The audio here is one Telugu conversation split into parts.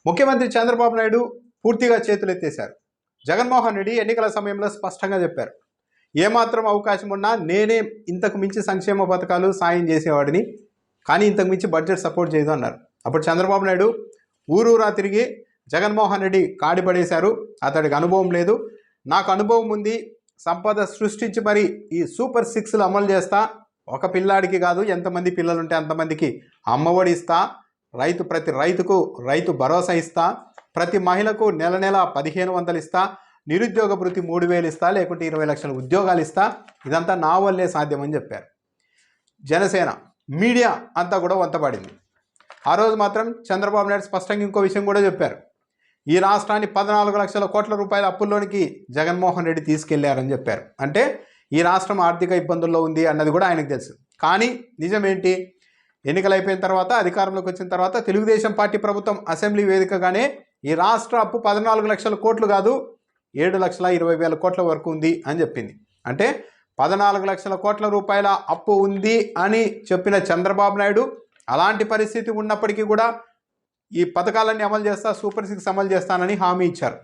ముఖ్యమంత్రి చంద్రబాబు నాయుడు పూర్తిగా చేతులెత్తేశారు. జగన్మోహన్ రెడ్డి ఎన్నికల సమయంలో స్పష్టంగా చెప్పారు, ఏమాత్రం అవకాశం ఉన్నా నేనే ఇంతకు మించి సంక్షేమ పథకాలు సాయం చేసేవాడిని, కానీ ఇంతకు మించి బడ్జెట్ సపోర్ట్ చేయదు అన్నారు. అప్పుడు చంద్రబాబు నాయుడు ఊరూరా తిరిగి జగన్మోహన్ రెడ్డి కాడిపడేశారు. అతడికి అనుభవం లేదు, నాకు అనుభవం ఉంది, సంపద సృష్టించి మరి ఈ సూపర్ 6లు అమలు చేస్తా, ఒక పిల్లాడికి కాదు ఎంతమంది పిల్లలు ఉంటే అంతమందికి అమ్మఒడి ఇస్తా, ప్రతి రైతుకు రైతు భరోసా ఇస్తా, ప్రతి మహిళకు నెల 1500 ఇస్తా, నిరుద్యోగ భృతి 3000 ఇస్తా, లేకుంటే 20 లక్షల ఉద్యోగాలు ఇస్తా, ఇదంతా నా వల్లే సాధ్యమని చెప్పారు. జనసేన మీడియా అంతా కూడా వంతపడింది. ఆ రోజు మాత్రం చంద్రబాబు నాయుడు స్పష్టంగా ఇంకో విషయం కూడా చెప్పారు, ఈ రాష్ట్రాన్ని 14 లక్షల కోట్ల రూపాయల అప్పుల్లోనికి జగన్మోహన్ రెడ్డి తీసుకెళ్లారని చెప్పారు. అంటే ఈ రాష్ట్రం ఆర్థిక ఇబ్బందుల్లో ఉంది అన్నది కూడా ఆయనకు తెలుసు. కానీ నిజమేంటి, ఎన్నికలు అయిపోయిన తర్వాత అధికారంలోకి వచ్చిన తర్వాత తెలుగుదేశం పార్టీ ప్రభుత్వం అసెంబ్లీ వేదికగానే ఈ రాష్ట్ర అప్పు 14 లక్షల కోట్లు కాదు 7,20,000 కోట్ల వరకు ఉంది అని చెప్పింది. అంటే 14 లక్షల కోట్ల రూపాయల అప్పు ఉంది అని చెప్పిన చంద్రబాబు నాయుడు అలాంటి పరిస్థితి ఉన్నప్పటికీ కూడా ఈ పథకాలన్నీ అమలు చేస్తా, సూపర్ 6 అమలు చేస్తానని హామీ ఇచ్చారు.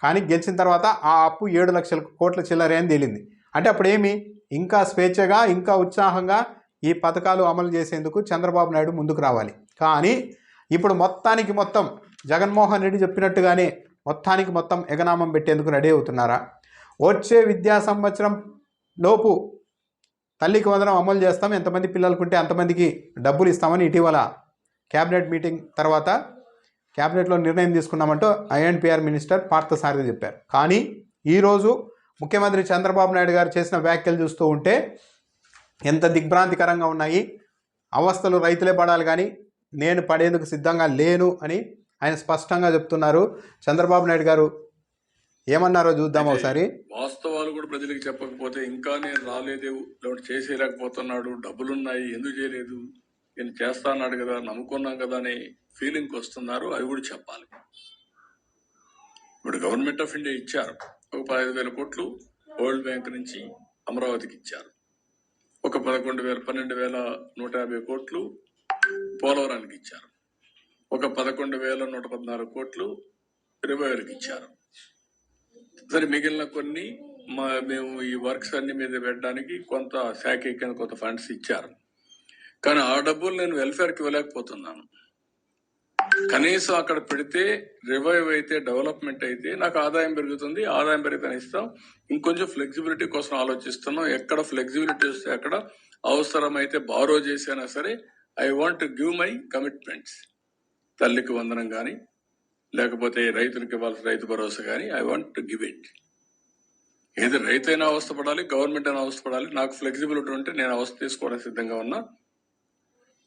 కానీ గెలిచిన తర్వాత ఆ అప్పు 7 లక్షల కోట్ల చిల్లరే అని తేలింది. అంటే అప్పుడేమి ఇంకా స్వేచ్ఛగా ఇంకా ఉత్సాహంగా ఈ పథకాలు అమలు చేసేందుకు చంద్రబాబు నాయుడు ముందుకు రావాలి. కానీ ఇప్పుడు మొత్తానికి మొత్తం జగన్మోహన్ రెడ్డి చెప్పినట్టుగానే మొత్తానికి మొత్తం ఎగనామం పెట్టేందుకు రెడీ అవుతున్నారా? వచ్చే విద్యా సంవత్సరం లోపు తల్లికి వందనం అమలు చేస్తాం, ఎంతమంది పిల్లలకుంటే అంతమందికి డబ్బులు ఇస్తామని ఇటీవల క్యాబినెట్ మీటింగ్ తర్వాత క్యాబినెట్లో నిర్ణయం తీసుకున్నామంటూ ఐఎన్పిఆర్ మినిస్టర్ పార్థసారథి చెప్పారు. కానీ ఈరోజు ముఖ్యమంత్రి చంద్రబాబు నాయుడు గారు చేసిన వ్యాఖ్యలు చూస్తూ ఉంటే ఎంత దిగ్భ్రాంతికరంగా ఉన్నాయి. అవస్థలు రైతులే పడాలి కానీ నేను పడేందుకు సిద్ధంగా లేను అని ఆయన స్పష్టంగా చెప్తున్నారు. చంద్రబాబు నాయుడు గారు ఏమన్నారో చూద్దాం ఒకసారి. వాస్తవాలు కూడా ప్రజలకు చెప్పకపోతే ఇంకా నేను రాలేదు, చేసేయలేకపోతున్నాడు, డబ్బులున్నాయి ఎందుకు చేయలేదు, నేను చేస్తా అన్నాడు కదా, నమ్ముకున్నాం కదా అనే ఫీలింగ్ వస్తున్నారు. అవి కూడా చెప్పాలి. ఇప్పుడు గవర్నమెంట్ ఆఫ్ ఇండియా ఇచ్చారు, ఒక 15,000 కోట్లు వరల్డ్ బ్యాంక్ నుంచి అమరావతికి ఇచ్చారు, ఒక 12,150 కోట్లు పోలవరానికి ఇచ్చారు, ఒక 11,114 కోట్లు రివైవల్కి ఇచ్చారు. సరే మిగిలిన కొన్ని మేము ఈ వర్క్స్ అన్ని మీద పెట్టడానికి కొంత శాఖ కొంత ఫండ్స్ ఇచ్చారు. కానీ ఆ డబ్బులు నేను వెల్ఫేర్కి ఇవ్వలేకపోతున్నాను. కనీసం అక్కడ పెడితే రివైవ్ అయితే డెవలప్మెంట్ అయితే నాకు ఆదాయం పెరుగుతుంది, ఆదాయం పెరిగితే ఇస్తాం. ఇంకొంచెం ఫ్లెక్సిబిలిటీ కోసం ఆలోచిస్తున్నాం. ఎక్కడ ఫ్లెక్సిబిలిటీ వస్తే అక్కడ అవసరమైతే బారో చేసినా సరే I want to give my commitments. తల్లికి వందనం కానీ లేకపోతే రైతులకు ఇవ్వాల్సిన రైతు భరోసా కానీ I want to give it. ఏది రైతు అయినా అవస్థపడాలి, గవర్నమెంట్ అయినా అవస్థపడాలి. నాకు ఫ్లెక్సిబిలిటీ ఉంటే నేను అవస్థ తీసుకోవడానికి సిద్ధంగా ఉన్నా.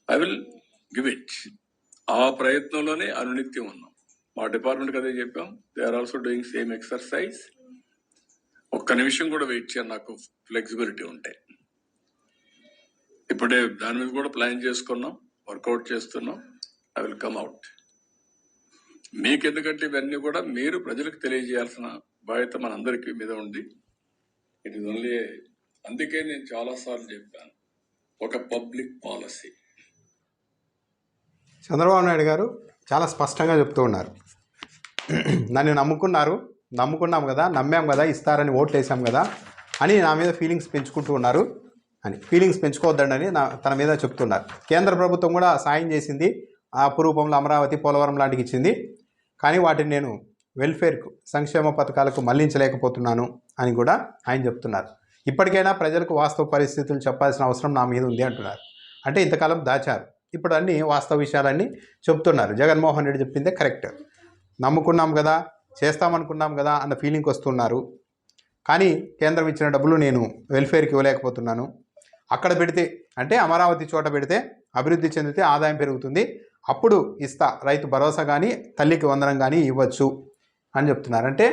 I will give it. ఆ ప్రయత్నంలోనే అనునిత్యం ఉన్నాం. మా డిపార్ట్మెంట్కి అదే చెప్పాం. They are also doing same exercise. ఒక్క నిమిషం కూడా వెయిట్ చేయాలి నాకు ఫ్లెక్సిబిలిటీ ఉంటే. ఇప్పుడే దాని మీద కూడా ప్లాన్ చేసుకున్నాం, వర్కౌట్ చేస్తున్నాం. I will come out. మీకు ఎందుకంటే ఇవన్నీ కూడా మీరు ప్రజలకు తెలియజేయాల్సిన బాధ్యత మనందరికీ మీద ఉంది. ఇట్ ఇస్ ఓన్లీ, అందుకే నేను చాలాసార్లు చెప్పాను, ఒక పబ్లిక్ పాలసీ. చంద్రబాబు నాయుడు గారు చాలా స్పష్టంగా చెప్తూ ఉన్నారు, నన్ను నమ్ముకున్నాం కదా, నమ్మాం కదా, ఇస్తారని ఓట్లు వేసాం కదా అని నా మీద ఫీలింగ్స్ పెంచుకుంటూ ఉన్నారు అని. ఫీలింగ్స్ పెంచుకోవద్దండి తన మీద చెప్తున్నారు. కేంద్ర ప్రభుత్వం కూడా సాయం చేసింది, ఆ అపురూపంలో అమరావతి, పోలవరం లాంటివి ఇచ్చింది. కానీ వాటిని నేను వెల్ఫేర్కు, సంక్షేమ పథకాలకు మళ్లించలేకపోతున్నాను అని కూడా ఆయన చెప్తున్నారు. ఇప్పటికైనా ప్రజలకు వాస్తవ పరిస్థితులు చెప్పాల్సిన అవసరం నా మీద ఉంది అంటున్నారు. అంటే ఇంతకాలం దాచారు, ఇప్పుడు అన్ని వాస్తవ విషయాలన్నీ చెప్తున్నారు. జగన్మోహన్ రెడ్డి చెప్పిందే కరెక్ట్, నమ్ముకున్నాం కదా, చేస్తామనుకున్నాం కదా అన్న ఫీలింగ్ వస్తున్నారు. కానీ కేంద్రం ఇచ్చిన డబ్బులు నేను వెల్ఫేర్కి ఇవ్వలేకపోతున్నాను. అక్కడ పెడితే అంటే అమరావతి చోట పెడితే అభివృద్ధి చెందితే ఆదాయం పెరుగుతుంది, అప్పుడు ఇస్తా, రైతు భరోసా కానీ తల్లికి వందనం కానీ ఇవ్వచ్చు అని చెప్తున్నారు. అంటే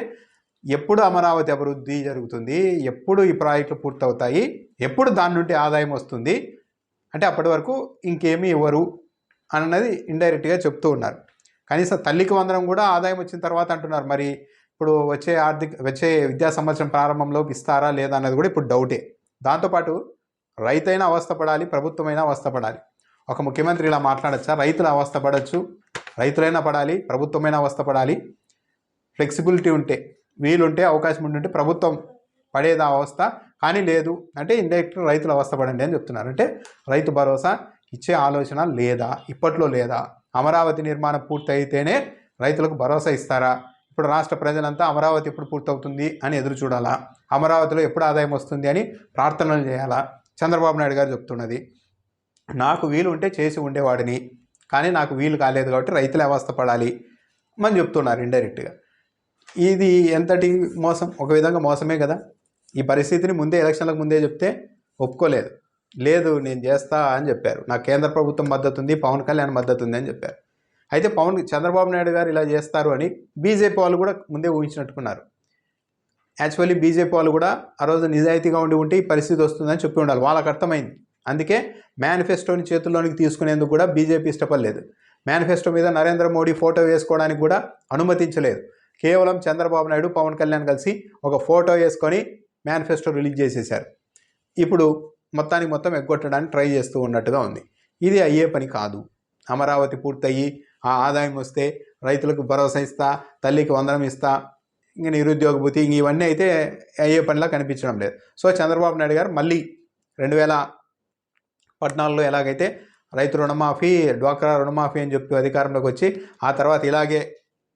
ఎప్పుడు అమరావతి అభివృద్ధి జరుగుతుంది, ఎప్పుడు ఈ ప్రాజెక్టులు పూర్తవుతాయి, ఎప్పుడు దాని నుండి ఆదాయం వస్తుంది అంటే అప్పటి వరకు ఇంకేమీ ఇవ్వరు అన్నది ఇండైరెక్ట్గా చెప్తూ ఉన్నారు. కనీసం తల్లికి వందనం కూడా ఆదాయం వచ్చిన తర్వాత అంటున్నారు. మరి ఇప్పుడు వచ్చే విద్యా సంవత్సరం ప్రారంభంలో ఇస్తారా లేదా అన్నది కూడా ఇప్పుడు డౌటే. దాంతోపాటు రైతైనా అవస్థపడాలి, ప్రభుత్వమైనా అవస్థపడాలి. ఒక ముఖ్యమంత్రి ఇలా మాట్లాడచ్చా? రైతులు అవస్థపడచ్చు, రైతులైనా పడాలి, ప్రభుత్వమైనా అవస్థపడాలి. ఫ్లెక్సిబిలిటీ ఉంటే, వీలుంటే, అవకాశం ఉంటే ప్రభుత్వం పడేది ఆ అవస్థ. కానీ లేదు అంటే ఇండైరెక్ట్ రైతులు అవస్థపడండి అని చెప్తున్నారు. అంటే రైతు భరోసా ఇచ్చే ఆలోచన లేదా, ఇప్పట్లో లేదా? అమరావతి నిర్మాణం పూర్తయితేనే రైతులకు భరోసా ఇస్తారా? ఇప్పుడు రాష్ట్ర ప్రజలంతా అమరావతి ఎప్పుడు పూర్తవుతుంది అని ఎదురు చూడాలా? అమరావతిలో ఎప్పుడు ఆదాయం వస్తుంది అని ప్రార్థనలు చేయాలా? చంద్రబాబు నాయుడు గారు చెప్తున్నది, నాకు వీలు ఉంటే చేసి ఉండేవాడిని, కానీ నాకు వీలు కాలేదు కాబట్టి రైతులే అవస్థపడాలి అని చెప్తున్నారు ఇండైరెక్ట్గా. ఇది ఎంతటి మోసం? ఒక విధంగా మోసమే కదా. ఈ పరిస్థితిని ముందే, ఎలక్షన్లకు ముందే చెప్తే ఒప్పుకోలేదు. లేదు నేను చేస్తా అని చెప్పారు. నాకు కేంద్ర ప్రభుత్వం మద్దతు ఉంది, పవన్ కళ్యాణ్ మద్దతు ఉంది అని చెప్పారు. అయితే చంద్రబాబు నాయుడు గారు ఇలా చేస్తారు అని బీజేపీ వాళ్ళు కూడా ముందే ఊహించినట్టుకున్నారు. యాక్చువల్లీ బీజేపీ వాళ్ళు కూడా ఆ రోజు నిజాయితీగా ఉంటే ఈ పరిస్థితి వస్తుందని చెప్పి ఉండాలి. వాళ్ళకి అర్థమైంది. అందుకే మేనిఫెస్టోని చేతుల్లోనికి తీసుకునేందుకు కూడా బీజేపీ ఇష్టపడలేదు. మేనిఫెస్టో మీద నరేంద్ర మోడీ ఫోటో వేసుకోవడానికి కూడా అనుమతించలేదు. కేవలం చంద్రబాబు నాయుడు, పవన్ కళ్యాణ్ కలిసి ఒక ఫోటో వేసుకొని మేనిఫెస్టో రిలీజ్ చేసేశారు. ఇప్పుడు మొత్తం ఎగ్గొట్టడానికి ట్రై చేస్తూ ఉన్నట్టుగా ఉంది. ఇది అయ్యే పని కాదు. అమరావతి పూర్తయ్యి ఆ ఆదాయం వస్తే రైతులకు భరోసా ఇస్తా, తల్లికి వందనం ఇస్తా, ఇంక నిరుద్యోగ భృతి, ఇవన్నీ అయితే అయ్యే పనిలా కనిపించడం లేదు. సో చంద్రబాబు నాయుడు గారు మళ్ళీ 2014లో ఎలాగైతే రైతు రుణమాఫీ, డ్వాక్రా రుణమాఫీ అని చెప్పి అధికారంలోకి వచ్చి ఆ తర్వాత ఇలాగే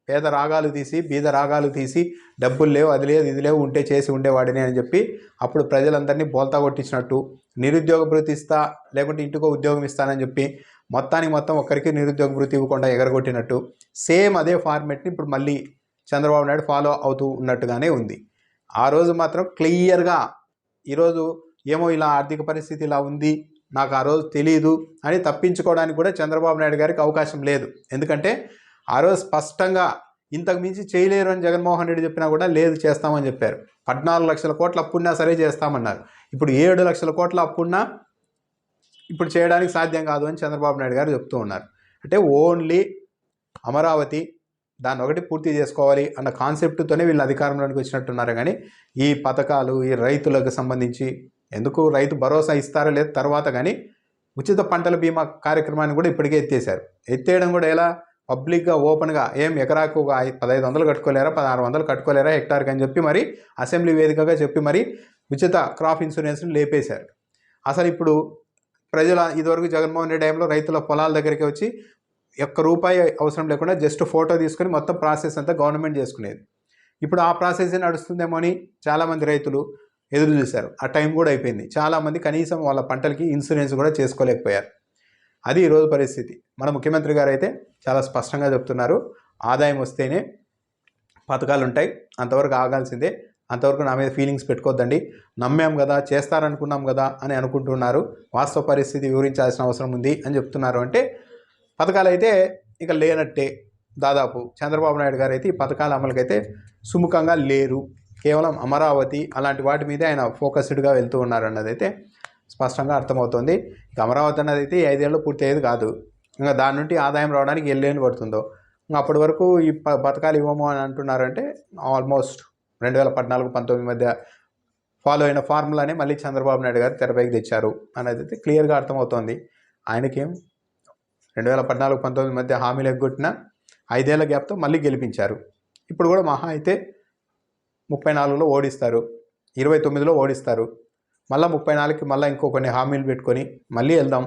పేద రాగాలు తీసి, బీద రాగాలు తీసి, డబ్బులు లేవు, అది లేదు, ఇది లేవు, ఉంటే చేసి ఉండేవాడిని అని చెప్పి అప్పుడు ప్రజలందరినీ బోల్తా కొట్టించినట్టు, నిరుద్యోగ భృతి ఇస్తా లేకుంటే ఇంటికో ఉద్యోగం ఇస్తానని చెప్పి మొత్తం ఒక్కరికి నిరుద్యోగ భృతి ఇవ్వకుండా ఎగరగొట్టినట్టు సేమ్ అదే ఫార్మేట్ని ఇప్పుడు మళ్ళీ చంద్రబాబు నాయుడు ఫాలో అవుతూ ఉన్నట్టుగానే ఉంది. ఆ రోజు మాత్రం క్లియర్గా, ఈరోజు ఏమో ఇలా ఆర్థిక పరిస్థితి ఇలా ఉంది, నాకు ఆ రోజు తెలియదు అని తప్పించుకోవడానికి కూడా చంద్రబాబు నాయుడు గారికి అవకాశం లేదు. ఎందుకంటే ఆ రోజు స్పష్టంగా ఇంతకు మించి చేయలేరు అని జగన్మోహన్ రెడ్డి చెప్పినా కూడా లేదు చేస్తామని చెప్పారు. 14 లక్షల కోట్ల అప్పున్నా సరే చేస్తామన్నారు. ఇప్పుడు 7 లక్షల కోట్ల అప్పున్నా ఇప్పుడు చేయడానికి సాధ్యం కాదు అని చంద్రబాబు నాయుడు గారు చెప్తూ ఉన్నారు. అంటే ఓన్లీ అమరావతి దాన్ని ఒకటి పూర్తి చేసుకోవాలి అన్న కాన్సెప్ట్తోనే వీళ్ళు అధికారంలోకి వచ్చినట్టున్నారు. కానీ ఈ పథకాలు, ఈ రైతులకు సంబంధించి ఎందుకు రైతు భరోసా ఇస్తారో లేదు తర్వాత, కానీ ఉచిత పంటల బీమా కార్యక్రమాన్ని కూడా ఇప్పటికే ఎత్తేసారు. ఎత్తేయడం కూడా ఎలా? పబ్లిక్గా, ఓపెన్గా, ఏం ఎకరాకు 1500 కట్టుకోలేరా, 1600 కట్టుకోలేరా హెక్టార్కి అని చెప్పి మరి అసెంబ్లీ వేదికగా చెప్పి మరి ఉచిత క్రాప్ ఇన్సూరెన్స్ని లేపేశారు. అసలు ఇప్పుడు ప్రజల ఇదివరకు జగన్మోహన్ రెడ్డి టైంలో రైతుల పొలాల దగ్గరికి వచ్చి ₹1 అవసరం లేకుండా జస్ట్ ఫోటో తీసుకొని మొత్తం ప్రాసెస్ అంతా గవర్నమెంట్ చేసుకునేది. ఇప్పుడు ఆ ప్రాసెస్ నడుస్తుందేమో అని చాలామంది రైతులు ఎదురు చూశారు. ఆ టైం కూడా అయిపోయింది. చాలామంది కనీసం వాళ్ళ పంటలకి ఇన్సూరెన్స్ కూడా చేసుకోలేకపోయారు. అది ఈరోజు పరిస్థితి. మన ముఖ్యమంత్రి గారు అయితే చాలా స్పష్టంగా చెప్తున్నారు, ఆదాయం వస్తేనే పథకాలు ఉంటాయి, అంతవరకు ఆగాల్సిందే, అంతవరకు నా మీద ఫీలింగ్స్ పెట్టుకోవద్దండి, నమ్మాం కదా, చేస్తారనుకున్నాం కదా అని అనుకుంటున్నారు, వాస్తవ పరిస్థితి వివరించాల్సిన అవసరం ఉంది అని చెప్తున్నారు. అంటే పథకాలు అయితే ఇక లేనట్టే దాదాపు. చంద్రబాబు నాయుడు గారు అయితే ఈ పథకాల అమలుకైతే సుముఖంగా లేరు. కేవలం అమరావతి అలాంటి వాటి మీదే ఆయన ఫోకస్డ్గా వెళ్తూ ఉన్నారు అన్నదైతే స్పష్టంగా అర్థమవుతుంది. ఇక అమరావతి అన్నది అయితే 5 ఏళ్ళు పూర్తి అయ్యేది కాదు. ఇంకా దాని నుండి ఆదాయం రావడానికి ఎల్లేళ్ళు పడుతుందో. ఇంకా అప్పటి వరకు ఈ పథకాలు ఇవ్వము అని అంటున్నారంటే ఆల్మోస్ట్ 2014-19 మధ్య ఫాలో అయిన ఫార్ములానే మళ్ళీ చంద్రబాబు నాయుడు గారు తెరపైకి తెచ్చారు అనేది అయితే క్లియర్గా అర్థమవుతోంది. ఆయనకేం 2014-19 మధ్య హామీలు ఎగ్గొట్టిన 5 ఏళ్ల గ్యాప్తో మళ్ళీ గెలిపించారు. ఇప్పుడు కూడా మహా అయితే 34లో ఓడిస్తారు, 29లో ఓడిస్తారు, మళ్ళీ 34కి మళ్ళీ ఇంకో కొన్ని హామీలు పెట్టుకొని మళ్ళీ వెళ్దాం,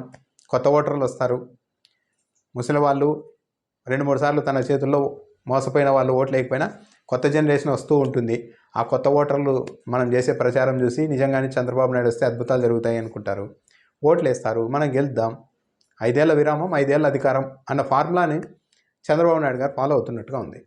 కొత్త ఓటర్లు వస్తారు, ముసలి వాళ్ళు 2-3 సార్లు తన చేతుల్లో మోసపోయిన వాళ్ళు ఓట్లు లేకపోయినా కొత్త జనరేషన్ వస్తూ ఉంటుంది. ఆ కొత్త ఓటర్లు మనం చేసే ప్రచారం చూసి నిజంగానే చంద్రబాబు నాయుడు వస్తే అద్భుతాలు జరుగుతాయి అనుకుంటారు, ఓట్లు వేస్తారు, మనం గెలుద్దాం, 5 ఏళ్ల విరామం 5 ఏళ్ల అధికారం అన్న ఫార్ములాని చంద్రబాబు నాయుడు గారు ఫాలో అవుతున్నట్టుగా ఉంది.